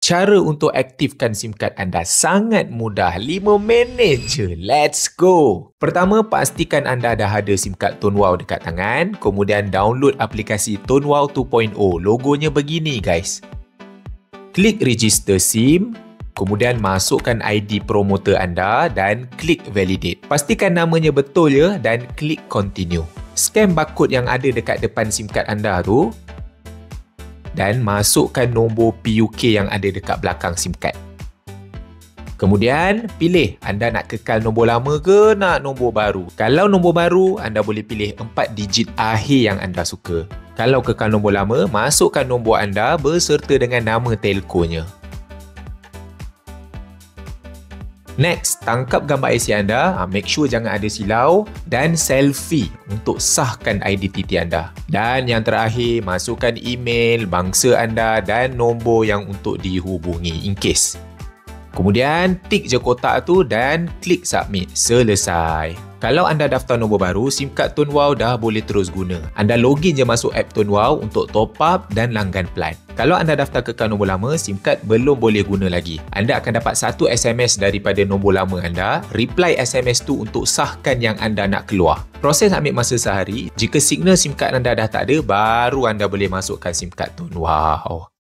Cara untuk aktifkan SIM card anda sangat mudah. 5 minit je. Let's go! Pertama, pastikan anda dah ada SIM card Tonewau dekat tangan. Kemudian download aplikasi Tonewau 2.0. Logonya begini guys. Klik register SIM. Kemudian masukkan ID promoter anda dan klik validate. Pastikan namanya betul ya dan klik continue. Scan barcode yang ada dekat depan SIM card anda tu dan masukkan nombor PUK yang ada dekat belakang SIM card. Kemudian, pilih anda nak kekal nombor lama ke nak nombor baru. Kalau nombor baru, anda boleh pilih 4 digit akhir yang anda suka. Kalau kekal nombor lama, masukkan nombor anda beserta dengan nama telkonya. Next, tangkap gambar IC anda, make sure jangan ada silau dan selfie untuk sahkan identiti anda. Dan yang terakhir, masukkan email, bangsa anda dan nombor yang untuk dihubungi in case. Kemudian, tik je kotak tu dan klik submit. Selesai. Kalau anda daftar nombor baru, SIM card Tonewau dah boleh terus guna. Anda login je masuk app Tonewau untuk top up dan langgan plan. Kalau anda daftar kekal nombor lama, SIM card belum boleh guna lagi. Anda akan dapat 1 SMS daripada nombor lama anda. Reply SMS tu untuk sahkan yang anda nak keluar. Proses ambil masa sehari. Jika signal SIM card anda dah tak ada, baru anda boleh masukkan SIM card Tonewau.